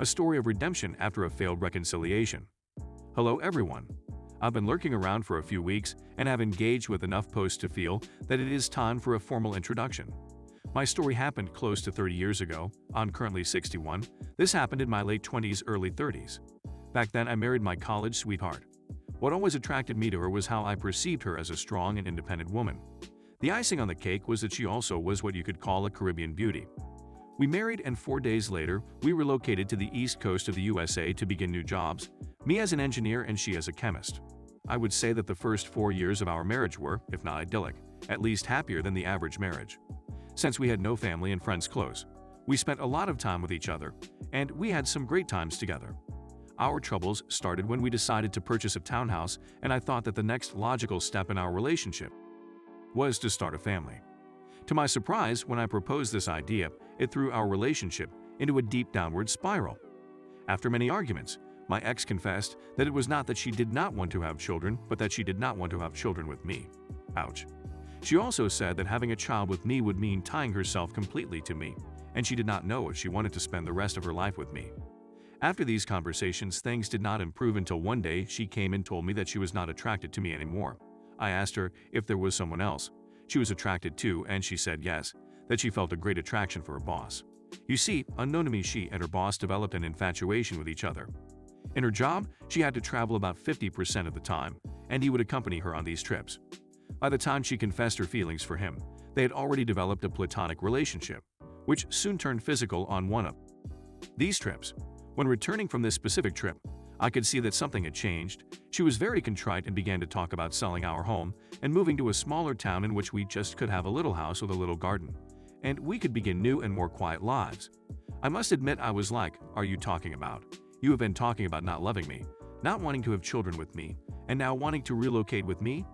a story of redemption after a failed reconciliation. Hello everyone. I've been lurking around for a few weeks and have engaged with enough posts to feel that it is time for a formal introduction. My story happened close to 30 years ago. I'm currently 61. This happened in my late 20s, early 30s. Back then I married my college sweetheart. What always attracted me to her was how I perceived her as a strong and independent woman. The icing on the cake was that she also was what you could call a Caribbean beauty. We married, and 4 days later, we relocated to the east coast of the USA to begin new jobs, me as an engineer and she as a chemist. I would say that the first 4 years of our marriage were, if not idyllic, at least happier than the average marriage. Since we had no family and friends close, we spent a lot of time with each other, and we had some great times together. Our troubles started when we decided to purchase a townhouse, and I thought that the next logical step in our relationship was to start a family. To my surprise, when I proposed this idea, it threw our relationship into a deep downward spiral. After many arguments, my ex confessed that it was not that she did not want to have children, but that she did not want to have children with me. Ouch. She also said that having a child with me would mean tying herself completely to me, and she did not know if she wanted to spend the rest of her life with me. After these conversations, things did not improve until one day she came and told me that she was not attracted to me anymore. I asked her if there was someone else she was attracted to, and she said yes, that she felt a great attraction for her boss. You see, unknown to me, she and her boss developed an infatuation with each other. In her job, she had to travel about 50% of the time, and he would accompany her on these trips. By the time she confessed her feelings for him, they had already developed a platonic relationship, which soon turned physical on one of these trips. When returning from this specific trip, I could see that something had changed. She was very contrite and began to talk about selling our home and moving to a smaller town in which we just could have a little house with a little garden, and we could begin new and more quiet lives. I must admit I was like, "Are you talking about? You have been talking about not loving me, not wanting to have children with me, and now wanting to relocate with me?"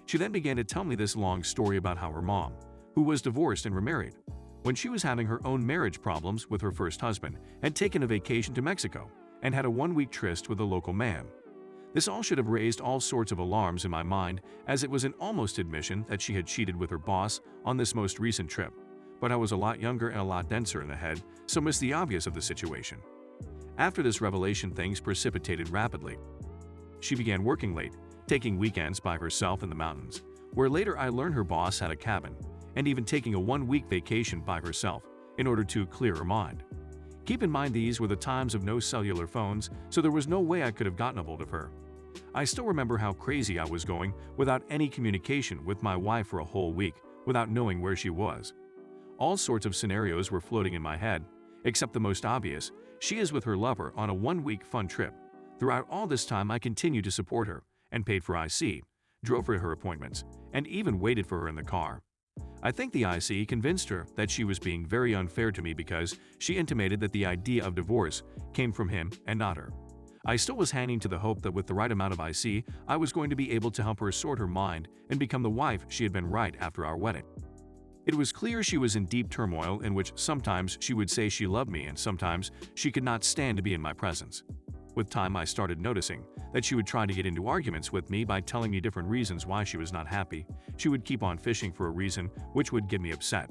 She then began to tell me this long story about how her mom, who was divorced and remarried, when she was having her own marriage problems with her first husband, had taken a vacation to Mexico and had a one-week tryst with a local man. This all should have raised all sorts of alarms in my mind, as it was an almost admission that she had cheated with her boss on this most recent trip. But I was a lot younger and a lot denser in the head, so missed the obvious of the situation. After this revelation, things precipitated rapidly. She began working late, taking weekends by herself in the mountains, where later I learned her boss had a cabin, and even taking a one-week vacation by herself in order to clear her mind. Keep in mind these were the times of no cellular phones, so there was no way I could have gotten a hold of her. I still remember how crazy I was going without any communication with my wife for a whole week, without knowing where she was. All sorts of scenarios were floating in my head, except the most obvious: she is with her lover on a one-week fun trip. Throughout all this time I continued to support her, and paid for IC, drove her to her appointments, and even waited for her in the car. I think the IC convinced her that she was being very unfair to me because she intimated that the idea of divorce came from him and not her. I still was hanging to the hope that with the right amount of IC, I was going to be able to help her sort her mind and become the wife she had been right after our wedding. It was clear she was in deep turmoil, in which sometimes she would say she loved me and sometimes she could not stand to be in my presence. With time, I started noticing that she would try to get into arguments with me by telling me different reasons why she was not happy. She would keep on fishing for a reason, which would get me upset.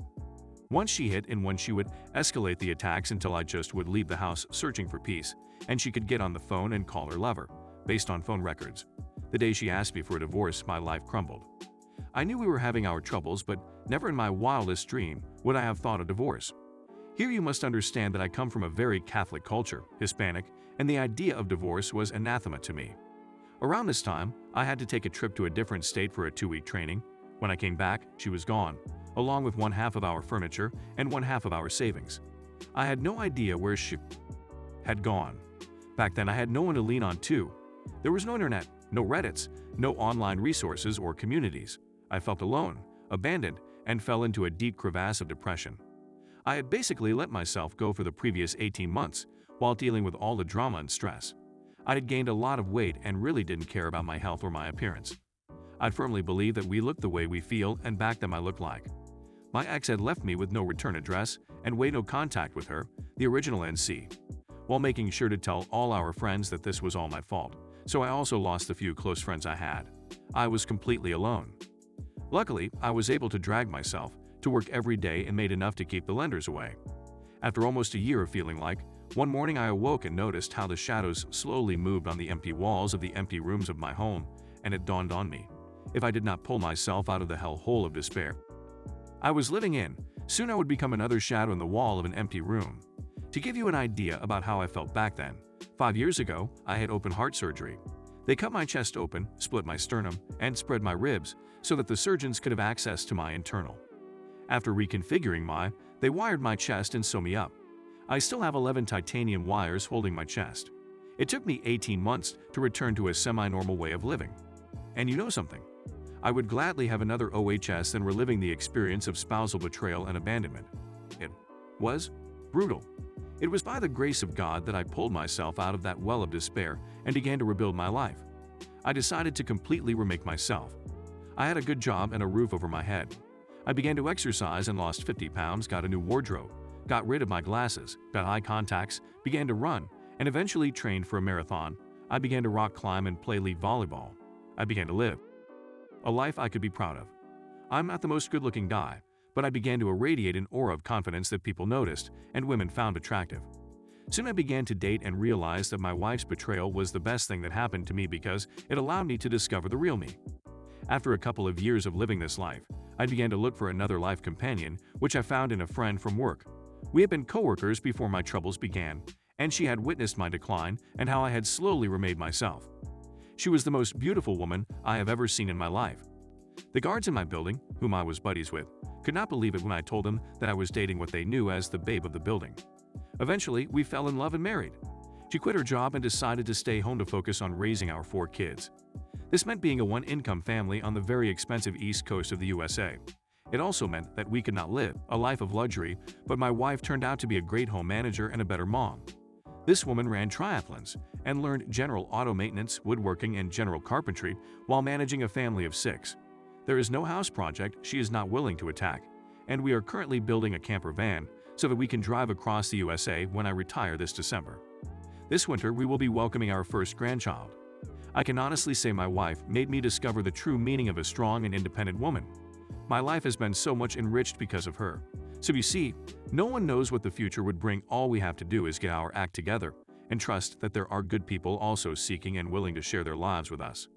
Once she hit, and when she would escalate the attacks until I just would leave the house searching for peace, and she could get on the phone and call her lover, based on phone records. The day she asked me for a divorce, my life crumbled. I knew we were having our troubles, but never in my wildest dream would I have thought of divorce. Here you must understand that I come from a very Catholic culture, Hispanic, and the idea of divorce was anathema to me. Around this time, I had to take a trip to a different state for a 2-week training. When I came back, she was gone, along with one half of our furniture and one half of our savings. I had no idea where she had gone. Back then, I had no one to lean on too. There was no internet, no Reddits, no online resources or communities. I felt alone, abandoned, and fell into a deep crevasse of depression. I had basically let myself go for the previous 18 months while dealing with all the drama and stress. I had gained a lot of weight and really didn't care about my health or my appearance. I firmly believe that we look the way we feel, and back then I looked like. My ex had left me with no return address and no contact with her, the original NC, while making sure to tell all our friends that this was all my fault, so I also lost the few close friends I had. I was completely alone. Luckily, I was able to drag myself to work every day and made enough to keep the lenders away. After almost a year of feeling like, One morning I awoke and noticed how the shadows slowly moved on the empty walls of the empty rooms of my home, and it dawned on me, if I did not pull myself out of the hellhole of despair I was living in, soon I would become another shadow in the wall of an empty room. To give you an idea about how I felt back then, 5 years ago, I had open heart surgery. They cut my chest open, split my sternum, and spread my ribs so that the surgeons could have access to my internal. After reconfiguring they wired my chest and sewed me up. I still have 11 titanium wires holding my chest. It took me 18 months to return to a semi-normal way of living. And you know something? I would gladly have another OHS than reliving the experience of spousal betrayal and abandonment. It was brutal. It was by the grace of God that I pulled myself out of that well of despair and began to rebuild my life. I decided to completely remake myself. I had a good job and a roof over my head. I began to exercise and lost 50 pounds, got a new wardrobe, got rid of my glasses, got eye contacts, began to run, and eventually trained for a marathon. I began to rock climb and play league volleyball. I began to live a life I could be proud of. I'm not the most good-looking guy, but I began to irradiate an aura of confidence that people noticed and women found attractive. Soon I began to date and realized that my wife's betrayal was the best thing that happened to me because it allowed me to discover the real me. After a couple of years of living this life, I began to look for another life companion, which I found in a friend from work. We had been co-workers before my troubles began, and she had witnessed my decline and how I had slowly remade myself. She was the most beautiful woman I have ever seen in my life. The guards in my building, whom I was buddies with, could not believe it when I told them that I was dating what they knew as the babe of the building. Eventually, we fell in love and married. She quit her job and decided to stay home to focus on raising our 4 kids. This meant being a one-income family on the very expensive East Coast of the USA. It also meant that we could not live a life of luxury, but my wife turned out to be a great home manager and a better mom. This woman ran triathlons and learned general auto maintenance, woodworking, and general carpentry while managing a family of 6. There is no house project she is not willing to attack, and we are currently building a camper van so that we can drive across the USA when I retire this December. This winter, we will be welcoming our first grandchild. I can honestly say my wife made me discover the true meaning of a strong and independent woman. My life has been so much enriched because of her. So you see, no one knows what the future would bring. All we have to do is get our act together and trust that there are good people also seeking and willing to share their lives with us.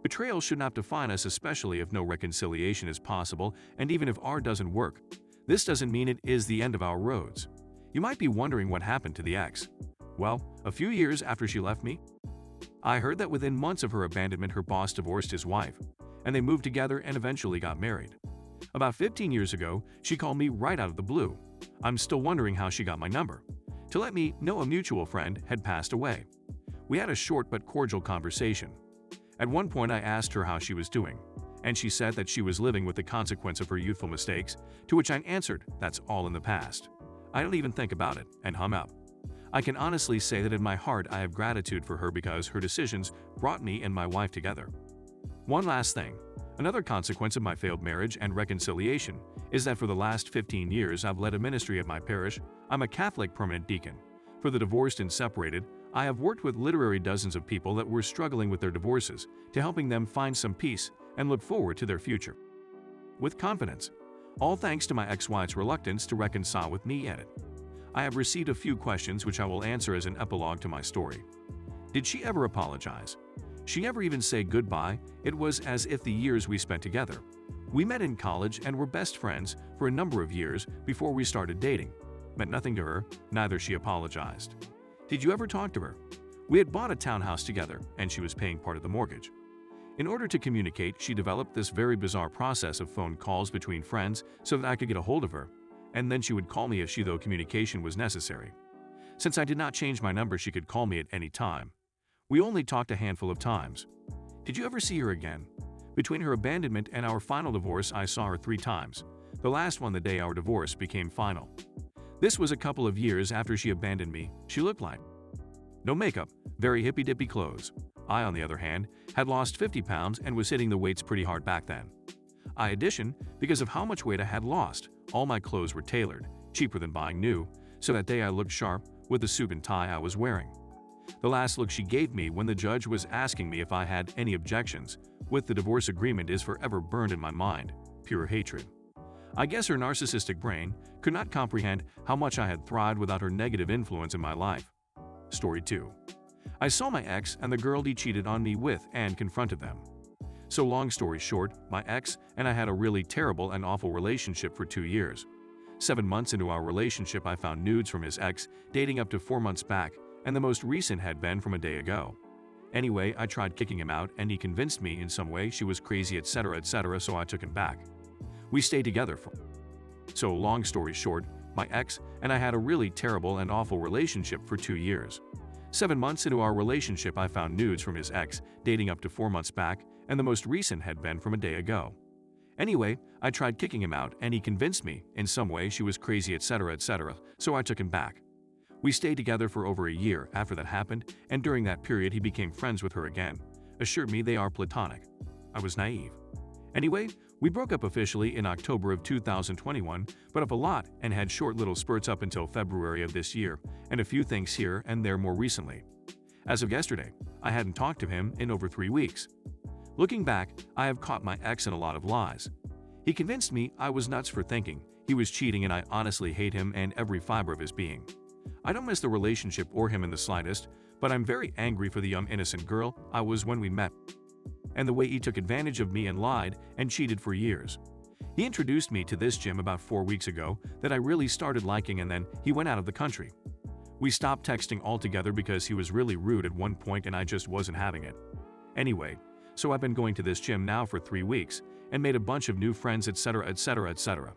Betrayal should not define us, especially if no reconciliation is possible, and even if ours doesn't work. This doesn't mean it is the end of our roads. You might be wondering what happened to the ex. Well, a few years after she left me, I heard that within months of her abandonment, her boss divorced his wife, and they moved together and eventually got married. About 15 years ago, she called me right out of the blue. I'm still wondering how she got my number. To let me know a mutual friend had passed away. We had a short but cordial conversation. At one point I asked her how she was doing, and she said that she was living with the consequence of her youthful mistakes, to which I answered, that's all in the past. I don't even think about it, and hung up. I can honestly say that in my heart I have gratitude for her because her decisions brought me and my wife together. One last thing. Another consequence of my failed marriage and reconciliation is that for the last 15 years I've led a ministry at my parish. I'm a Catholic permanent deacon. For the divorced and separated, I have worked with literally dozens of people that were struggling with their divorces to helping them find some peace and look forward to their future with confidence. All thanks to my ex-wife's reluctance to reconcile with me at it. I have received a few questions which I will answer as an epilogue to my story. Did she ever apologize? She never even said goodbye. It was as if the years we spent together. We met in college and were best friends for a number of years before we started dating. Meant nothing to her, neither she apologized. Did you ever talk to her? We had bought a townhouse together and she was paying part of the mortgage. In order to communicate, she developed this very bizarre process of phone calls between friends so that I could get a hold of her, and then she would call me if though communication was necessary. Since I did not change my number, she could call me at any time. We only talked a handful of times. Did you ever see her again? Between her abandonment and our final divorce, I saw her 3 times. The last one the day our divorce became final. This was a couple of years after she abandoned me. She looked like no makeup, very hippy-dippy clothes. I, on the other hand, had lost 50 pounds and was hitting the weights pretty hard back then. In addition, because of how much weight I had lost, all my clothes were tailored, cheaper than buying new, so that day I looked sharp with the suit and tie I was wearing. The last look she gave me when the judge was asking me if I had any objections with the divorce agreement is forever burned in my mind, pure hatred. I guess her narcissistic brain could not comprehend how much I had thrived without her negative influence in my life. Story 2. I saw my ex and the girl he cheated on me with and confronted them. So long story short, my ex and I had a really terrible and awful relationship for 2 years. 7 months into our relationship, I found nudes from his ex dating up to 4 months back, and the most recent had been from a day ago. Anyway, I tried kicking him out and he convinced me in some way she was crazy, etc., so I took him back. We stayed together for. So long story short, my ex and I had a really terrible and awful relationship for 2 years. 7 months into our relationship, I found nudes from his ex dating up to 4 months back, and the most recent had been from a day ago. Anyway, I tried kicking him out and he convinced me in some way she was crazy, etc., so I took him back. We stayed together for over a year after that happened, and during that period he became friends with her again, assured me they are platonic. I was naive. Anyway, we broke up officially in October of 2021, but up a lot and had short little spurts up until February of this year, and a few things here and there more recently. As of yesterday, I hadn't talked to him in over 3 weeks. Looking back, I have caught my ex in a lot of lies. He convinced me I was nuts for thinking he was cheating, and I honestly hate him and every fiber of his being. I don't miss the relationship or him in the slightest, but I'm very angry for the young innocent girl I was when we met, and the way he took advantage of me and lied and cheated for years. He introduced me to this gym about 4 weeks ago that I really started liking, and then he went out of the country. We stopped texting altogether because he was really rude at one point and I just wasn't having it. Anyway, so I've been going to this gym now for 3 weeks and made a bunch of new friends, etc.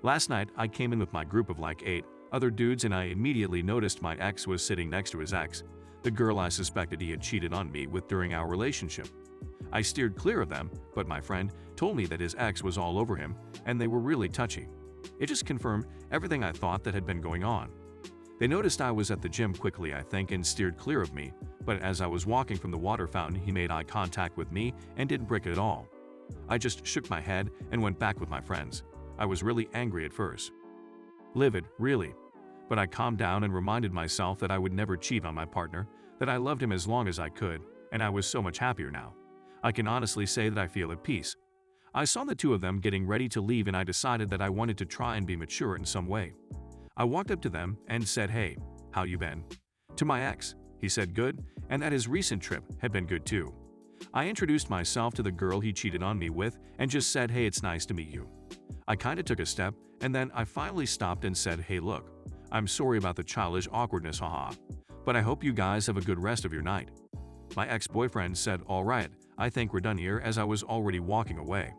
Last night, I came in with my group of like 8 other dudes and I immediately noticed my ex was sitting next to his ex, the girl I suspected he had cheated on me with during our relationship. I steered clear of them, but my friend told me that his ex was all over him and they were really touchy. It just confirmed everything I thought that had been going on. They noticed I was at the gym quickly, I think, and steered clear of me, but as I was walking from the water fountain, he made eye contact with me and didn't break it at all. I just shook my head and went back with my friends. I was really angry at first. Livid, really. But I calmed down and reminded myself that I would never cheat on my partner, that I loved him as long as I could, and I was so much happier now. I can honestly say that I feel at peace. I saw the two of them getting ready to leave and I decided that I wanted to try and be mature in some way. I walked up to them and said, "Hey, how you been?" To my ex, he said good, and that his recent trip had been good too. I introduced myself to the girl he cheated on me with and just said, "Hey, it's nice to meet you." I kinda took a step, and then I finally stopped and said, "Hey, look, I'm sorry about the childish awkwardness, haha. But I hope you guys have a good rest of your night." My ex-boyfriend said, "All right, I think we're done here," as I was already walking away.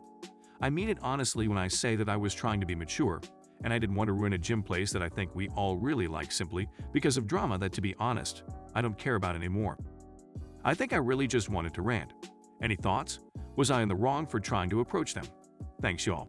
I mean it honestly when I say that I was trying to be mature, and I didn't want to ruin a gym place that I think we all really like simply because of drama that, to be honest, I don't care about anymore. I think I really just wanted to rant. Any thoughts? Was I in the wrong for trying to approach them? Thanks y'all.